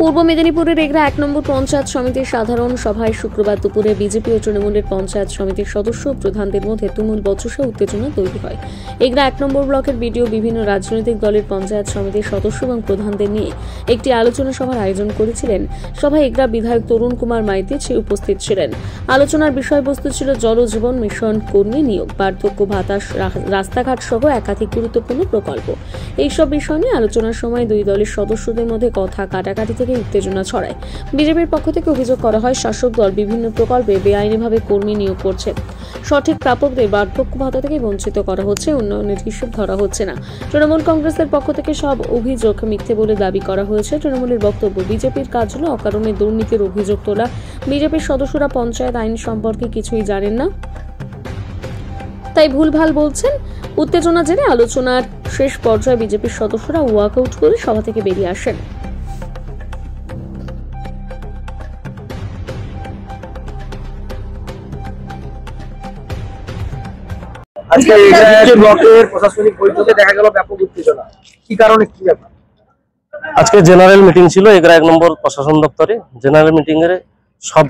পূর্ব মেদিনীপুরের এগরা 1 নম্বর পঞ্চায়েত সমিতির সাধারণ সভায় শুক্রবার দুপুরে বিজেপি ও তৃণমূলের পঞ্চায়েত সমিতির সদস্য ও প্রধানদের মধ্যে তুমুল বচসা উত্তেজনা তৈরি হয়। এগরা 1 নম্বর ব্লকের বিডিও বিভিন্ন রাজনৈতিক দলের পঞ্চায়েত সমিতির সদস্য এবং প্রধানদের নিয়ে একটি আলোচনা সভার আয়োজন করেছিলেন। সভায় এগরা বিধায়ক তরুণ কুমার মাইতি উপস্থিত ছিলেন। আলোচনার বিষয়বস্তু ছিল জল জীবন মিশন কর্মী নিয়োগ, বার্ধক্য ভাতা, রাস্তাঘাট সহ একাধিক গুরুত্বপূর্ণ প্রকল্প। এইসব বিষয় নিয়ে আলোচনার সময় দুই দলের সদস্যদের মধ্যে কথা কাটাকাটি থেকে উত্তেজনা ছড়ায়। বিজেপির পক্ষ থেকে অভিযোগ করা হয় শাসক দল বিভিন্ন প্রকল্পে বেআইনিভাবে কর্মী নিয়োগ করছে, সঠিক প্রাপকদের বার্ধক্য ভাতা থেকে বঞ্চিত করা হচ্ছে, উন্নয়নের হিসেব ধরা হচ্ছে না। তৃণমূল কংগ্রেসের পক্ষ থেকে সব অভিযোগ মিথ্যে বলে দাবি করা হয়েছে। তৃণমূলের বক্তব্য, বিজেপির কাজ হলো অকারণে দুর্নীতির অভিযোগ তোলা। বিজেপির সদস্যরা পঞ্চায়েত আইন সম্পর্কে কিছুই জানেন না, তাই ভুলভাল বলছেন। উত্তেজনা জেরে আলোচনার শেষ পর্যায়ে বিজেপির সদস্যরা ওয়াকআউট করে সভা থেকে বেরিয়ে আসেন। আজকে ব্লকের প্রশাসনিক বৈঠকে দেখা গেল ব্যাপক উত্তেজনা, কি কারণে, কি ব্যাপার? আজকে জেনারেল মিটিং ছিল এগরা 1 নম্বর প্রশাসন দপ্তরে। জেনারেল মিটিং এর সব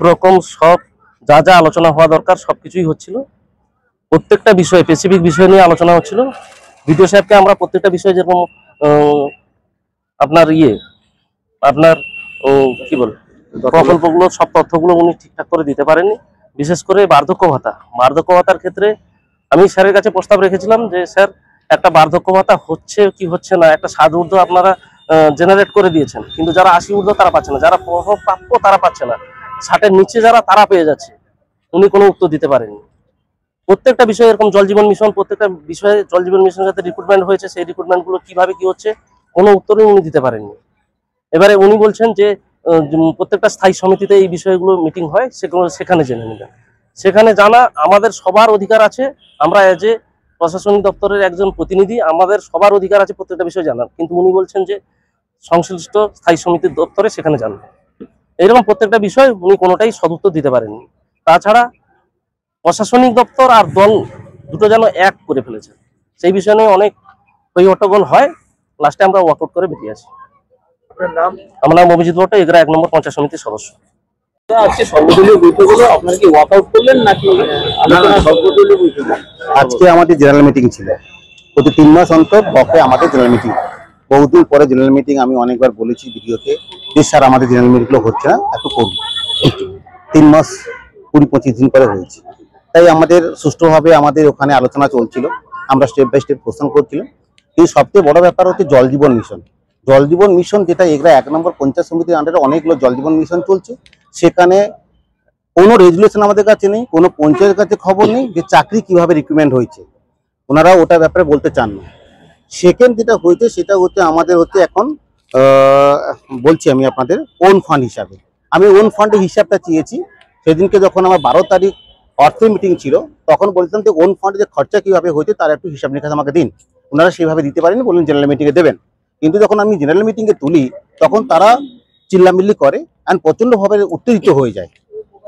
যা যা আলোচনা হওয়া দরকার সবকিছুই হচ্ছিল। প্রত্যেকটা বিষয়, স্পেসিফিক বিষয় নিয়ে আলোচনা হচ্ছিল। বিডিও সাহেবকে আমরা প্রত্যেকটা বিষয়, যেরকম আপনার কি বল প্রকল্পগুলো, সব তথ্যগুলো উনি ঠিকঠাক করে দিতে পারেননি। বিশেষ করে বার্ধক্য ভাতার ক্ষেত্রে আমি স্যারের কাছে প্রস্তাব রেখেছিলাম যে স্যার, একটা বার্ধক্য ভাতা হচ্ছে কি হচ্ছে না, একটা 60 ঊর্ধ্ব আপনারা জেনারেট করে দিয়েছেন, কিন্তু যারা 80 ঊর্ধ্ব তারা পাচ্ছে না, যারা প্রাপ্য তারা পাচ্ছে না, 60-এর নিচে যারা তারা পেয়ে যাচ্ছে। উনি কোনো উত্তর দিতে পারেননি। প্রত্যেকটা বিষয়ে এরকম জল জীবন মিশন, প্রত্যেকটা বিষয়ে জল জীবন মিশনের সাথে রিক্রুটমেন্ট হয়েছে, সেই রিক্রুটমেন্টগুলো কিভাবে কি হচ্ছে কোনো উত্তরই উনি দিতে পারেননি। এবারে উনি বলছেন যে প্রত্যেকটা স্থায়ী সমিতিতে এই বিষয়গুলো মিটিং হয়, সেখানে জেনে নেবেন। সেখানে জানা আমাদের সবার অধিকার আছে। আমরা এজ এ প্রশাসনিক দপ্তরের একজন প্রতিনিধি, আমাদের সবার অধিকার আছে প্রত্যেকটা বিষয় জানার, কিন্তু উনি বলছেন যে সংশ্লিষ্ট স্থায়ী সমিতির দপ্তরে সেখানে জানবে। এইরকম প্রত্যেকটা বিষয় উনি কোনোটাই সদুত্তর দিতে পারেননি। তাছাড়া প্রশাসনিক দপ্তর আর দল দুটো যেন এক করে ফেলেছে, সেই বিষয় নিয়ে অনেক হট্টগোল হয়। লাস্টে আমরা ওয়াকআউট করে বেরিয়ে আসি। আমার নাম অভিজিৎ ভট্ট, এগরা 1 নম্বর পঞ্চায়েত সমিতির সদস্য। আজকে সর্বদলীয় বৈঠক হলো, আপনারা কি ওয়াকআউট করলেন নাকি সর্বদলীয় বৈঠক? আজকে আমাদের জেনারেল মিটিং ছিল। প্রতি 3 মাস অন্তর ব্লকে আমাদের জেনারেল মিটিং। বহুদিন পরে জেনারেল মিটিং। আমি অনেকবার বলেছি ভিডিওতে যে স্যার, আমাদের জেনারেল মিটিংগুলো হচ্ছে না, একটু করুন। 3 মাস 20-25 দিন পরে হয়েছে, তাই আমাদের সুষ্ঠুভাবে আমাদের ওখানে আলোচনা চলছিল। আমরা স্টেপ বাই স্টেপ কোশ্চেন করছিলাম। এই সবচেয়ে বড় ব্যাপার হচ্ছে জল জীবন মিশন। জল জীবন মিশন, যেটা এগরা 1 নম্বর পঞ্চায়েত সমিতির আন্ডারে অনেকগুলো জল জীবন মিশন চলছে। সেখানে কোনো রেজুলেশন আমাদের কাছে নেই, কোনো পঞ্চায়েতের কাছে খবর নেই যে চাকরি কিভাবে রিক্রুটমেন্ট হয়েছে। ওনারা ওটা ব্যাপারে বলতে চান না। সেকেন্ড যেটা হয়েছে সেটা হচ্ছে আমাদের এখন বলছি আমি আপনাদের ওন ফান্ড হিসাবে। আমি ওন ফান্ডের হিসাবটা চেয়েছি। সেদিনকে যখন আমার 12 তারিখ অর্থের মিটিং ছিল, তখন বলতাম যে ওন ফান্ডে যে খরচা কিভাবে হয়েছে তার একটু হিসাব নিকাশ আমাকে দিন। ওনারা সেভাবে দিতে পারেনি, বললেন জেনারেল মিটিংয়ে দেবেন। কিন্তু যখন আমি জেনারেল মিটিংয়ে তুলি, তখন তারা চিল্লামিল্লি করে অ্যান্ড প্রচণ্ডভাবে উত্তেজিত হয়ে যায়।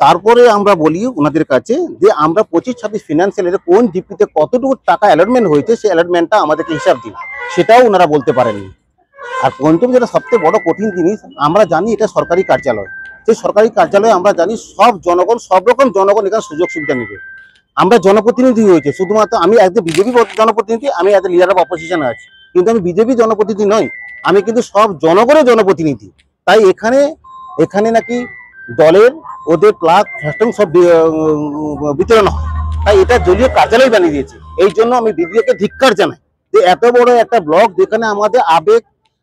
তারপরে আমরা বলি ওনাদের কাছে যে আমরা 25-26 ফিনান্সিয়াল ইয়ারে কোন জিপিতে কতটুকু টাকা অ্যালটমেন্ট হয়েছে, সেই অ্যালটমেন্টটা আমাদেরকে হিসাব দিন। সেটাও ওনারা বলতে পারেননি। আর পঞ্চম যেটা সবচেয়ে বড় কঠিন জিনিস, আমরা জানি এটা সরকারি কার্যালয়। সেই সরকারি কার্যালয়ে আমরা জানি সব জনগণ, সব রকম জনগণ এখানে সুযোগ সুবিধা নেবে। আমরা জনপ্রতিনিধি হয়েছে, শুধুমাত্র আমি অ্যাজ এ বিজেপি জনপ্রতিনিধি, আমি অ্যাজ এ লিডার অফ অপোজিশনে আছি, কিন্তু আমি বিজেপি জনপ্রতিনিধি নই, আমি কিন্তু সব জনগণের জনপ্রতিনিধি। তাই এখানে নাকি দলের ওদের প্লাক ফ্যাস্টন সব বিতরণ হয়, তাই এটা দলীয় কার্যালয় বানিয়ে দিয়েছে। এই জন্য আমি বিডিওকে ধিক্কার জানাই যে এত বড় একটা ব্লক, যেখানে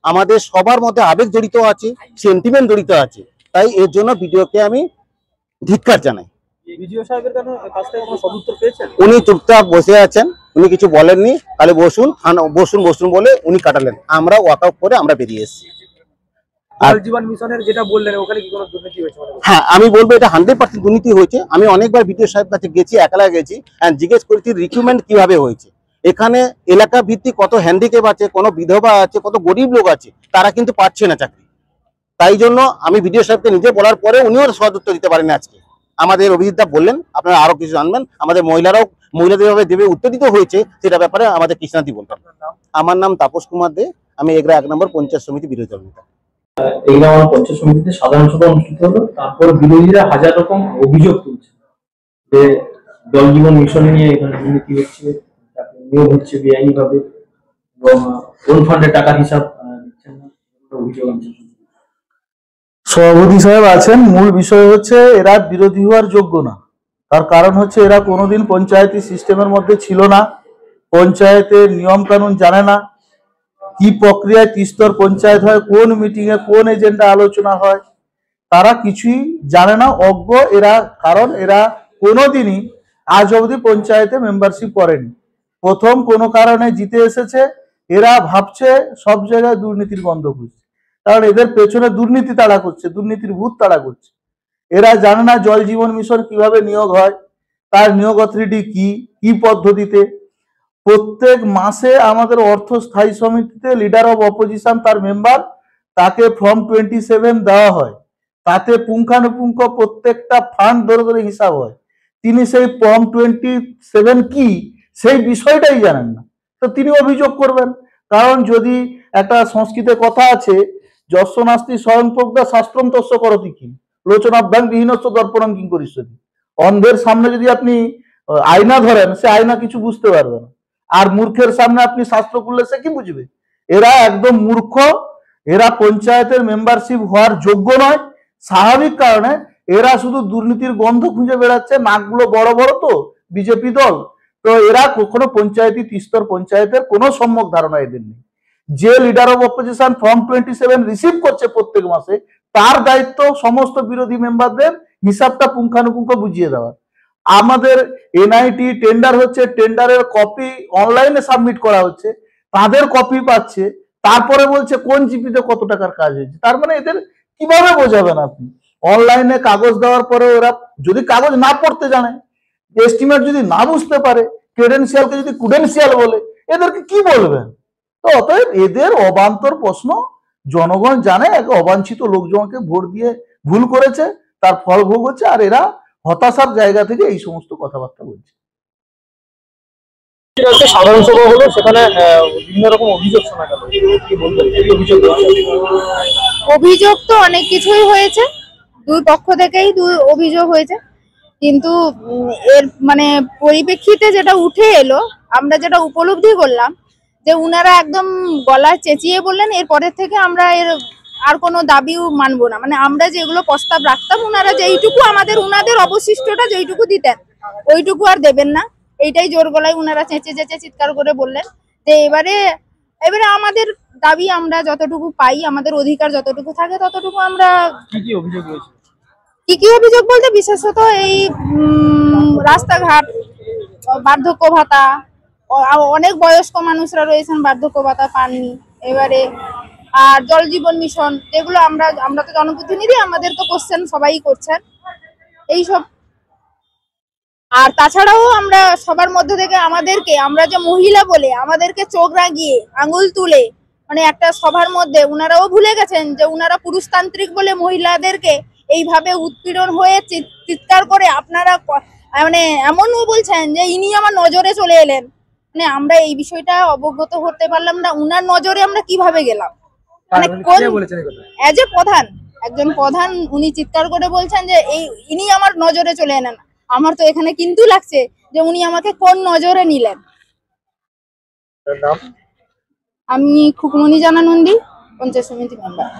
আমাদের সবার মধ্যে আবেগ জড়িত আছে, সেন্টিমেন্ট জড়িত আছে, তাই এর জন্য বিডিওকে আমি ধিক্কার জানাই। বিডিও সাহেবের কাছ থেকে কোনো সদুত্তর পেয়েছেন? উনি চুপচাপ বসে আছেন, উনি কিছু বলেননি, তাহলে বসুন বলে উনি কাটালেন। আমরা ওয়াকআউট করে আমরা বেরিয়ে এসেছি। জল জীবন মিশনের যেটা বললেন, ওখানে কি কোনো দুর্নীতি হয়েছে? হ্যাঁ, আমি বলবো এটা 100% দুর্নীতি হয়েছে। আমি অনেকবার বিডিও সাহেব কাছে গেছি, একলা গেছি, জিজ্ঞেস করেছি রিক্রুটমেন্ট কিভাবে হয়েছে। এখানে এলাকা ভিত্তিক কত হ্যান্ডিক্যাপ আছে, কোনো বিধবা আছে, কত গরিব লোক আছে, তারা কিন্তু পাচ্ছে না চাকরি। তাই জন্য আমি বিডিও সাহেবকে নিজে বলার পরে উনিও সদুত্তর দিতে পারেন। আজকে আমাদের অভিজিৎদা বললেন, আপনারা আরো কিছু জানবেন, আমাদের মহিলাদের ভাবে দেবে উত্তেজিত হয়েছে, সেটা ব্যাপারে আমাদের কৃষ্ণাদি বলবেন। আমার নাম তাপস কুমার দে, আমি এগরা 1 নম্বর পঞ্চায়েত সমিতি বিরোধী দল নেতা। এইটা আমার পঞ্চায়েত সমিতিতে সাধারণ সভা অনুষ্ঠিত হলো। তারপর বিরোধীরা হাজার রকম অভিযোগ তুলছে যে জল জীবন মিশন নিয়ে এখানে দুর্নীতি হচ্ছে, নিয়োগ হচ্ছে বেআইনি ভাবে, এবং কোন ফান্ডে টাকার হিসাব দিচ্ছেন না, অভিযোগ আনছে। সভাপতি সাহেব আছেন, মূল বিষয় হচ্ছে এরা বিরোধী হওয়ার যোগ্য না। তার কারণ হচ্ছে এরা কোনোদিন পঞ্চায়েতি সিস্টেমের মধ্যে ছিল না, পঞ্চায়েতের নিয়ম কানুন জানে না, কি প্রক্রিয়ায় ত্রিস্তর পঞ্চায়েত হয়, কোন মিটিং এ কোন এজেন্ডা আলোচনা হয়, তারা কিছুই জানে না, অজ্ঞ এরা। কারণ এরা কোনোদিনই আজ অবধি পঞ্চায়েতে মেম্বারশিপ করেনি, প্রথম কোনো কারণে জিতে এসেছে। এরা ভাবছে সব জায়গায় দুর্নীতির গন্ধ খুঁজছে, কারণ এদের পেছনে দুর্নীতি তাড়া করছে, দুর্নীতির ভূত তাড়া করছে। এরা জানে না জল জীবন মিশন কিভাবে নিয়োগ হয়, তার নিয়োগ অথরিটি কি পদ্ধতিতে। প্রত্যেক মাসে আমাদের অর্থ স্থায়ী সমিতিতে লিডার অফ অপোজিশন তার মেম্বার, তাকে ফর্ম 27 দেওয়া হয়, তাতে পুঙ্খানুপুঙ্খ প্রত্যেকটা ফান্ড ধরে ধরে হিসাব হয়। তিনি সেই ফর্ম 27 কি সেই বিষয়টাই জানেন না, তো তিনি অভিযোগ করবেন। কারণ যদি একটা সংস্কৃতে কথা আছে, যস্য নাস্তি স্বয়ং প্রজ্ঞা শাস্ত্রম তস্য করতি কি, লোচনাভ্যাং বিহীনস্য দর্পণং কিং করিষ্যতি। অন্ধের সামনে যদি আপনি আয়না ধরেন, সে আয়না কিছু বুঝতে পারবে না, আর মূর্খের সামনে আপনি শাস্ত্র করলে সে কি বুঝবে। এরা একদম মূর্খ, এরা পঞ্চায়েতের মেম্বারশিপ হওয়ার যোগ্য নয়। স্বাভাবিক কারণে এরা শুধু দুর্নীতির গন্ধ খুঁজে বেড়াচ্ছে, নাকগুলো বড় বড় তো বিজেপি দল, তো এরা কখনো পঞ্চায়েতি ত্রিস্তর পঞ্চায়েতের কোনো সম্যক ধারণা এদের নেই। যে leader of opposition form 27 receive করছে প্রত্যেক মাসে, তার দায়িত্ব সমস্ত বিরোধী মেম্বারদের হিসাবটা পুঙ্খানুপুঙ্খ বুঝিয়ে দেওয়ার। আমাদের এনআইটি টেন্ডার হচ্ছে, টেন্ডারের কপি অনলাইনে সাবমিট করা হচ্ছে, তাদের কপি পাচ্ছে, তারপরে বলছে কোন জিপিতে কত টাকার কাজ হয়েছে। তার মানে এদের কিভাবে বোঝাবেন আপনি? অনলাইনে কাগজ দেওয়ার পরে ওরা যদি কাগজ না পড়তে জানে, এস্টিমেট যদি না বুঝতে পারে, ক্রেডেন্সিয়ালকে যদি কুডেন্সিয়াল বলে, এদেরকে কি বলবেন? তো অতএব এদের অবান্তর প্রশ্ন জনগণ জানে, এক অবাঞ্ছিত লোকজনকে ভোট দিয়ে ভুল করেছে, তার ফল ভোগ হচ্ছে, আর এরা হতাশার জায়গা থেকে এই সমস্ত কথাবার্তা বলছে। সাধারণ সভা হলো, সেখানে বিভিন্ন রকম অভিযোগ শোনা গেল, কি বলবেন? অভিযোগ তো অনেক কিছুই হয়েছে, দুই পক্ষ থেকেই অভিযোগ হয়েছে, কিন্তু এর মানে পরিপ্রেক্ষিতে যেটা উঠে এলো, আমরা যেটা উপলব্ধি করলাম, যে উনারা একদম গলা চেঁচিয়ে বললেন এরপরের থেকে আমরা এর আর কোনো দাবিও মানবো না। মানে আমরা যেগুলো প্রস্তাব রাখতাম, উনারা যেইটুকু আমাদের উনাদের অবশিষ্টটা যেইটুকু দিতেন ওইটুকু আর দেবেন না, এইটাই জোর গলায় উনারা চেঁচে চেঁচে চিৎকার করে বললেন। যে এবারে আমাদের দাবি আমরা যতটুকু পাই, আমাদের অধিকার যতটুকু থাকে ততটুকু আমরা। কি অভিযোগ হয়েছে? কি অভিযোগ বলতে বিশেষত এই রাস্তাঘাট, বার্ধক্য ভাতা, অনেক বয়স্ক মানুষরা রয়েছেন বার্ধক্য ভাতা পাননি এবারে, আর জল জীবন মিশন, যেগুলো আমরা তো জনপ্রতিনিধি, আমাদের তো কোশ্চেন সবাই করছেন এইসব। আর তাছাড়াও আমরা সবার মধ্যে থেকে আমাদেরকে, আমরা যে মহিলা বলে আমাদেরকে চোখ রাগিয়ে আঙুল তুলে, মানে একটা সভার মধ্যে উনারাও ভুলে গেছেন যে উনারা পুরুষতান্ত্রিক বলে মহিলাদেরকে এইভাবে উৎপীড়ন হয়ে চিৎকার করে আপনারা মানে এমনও বলছেন যে ইনি আমার নজরে চলে এলেন। মানে আমরা এই বিষয়টা অবগত হতে পারলাম না, উনার নজরে আমরা কিভাবে গেলাম। মানে কোন এজ এ প্রধান, একজন প্রধান, উনি চিৎকার করে বলছেন যে ইনি আমার নজরে চলে এলেন। আমার তো এখানে কিন্তু লাগছে যে উনি আমাকে কোন নজরে নিলেন। আমি খুকমনি জানা নন্দী, পঞ্চায়েত সমিতি মেম্বার।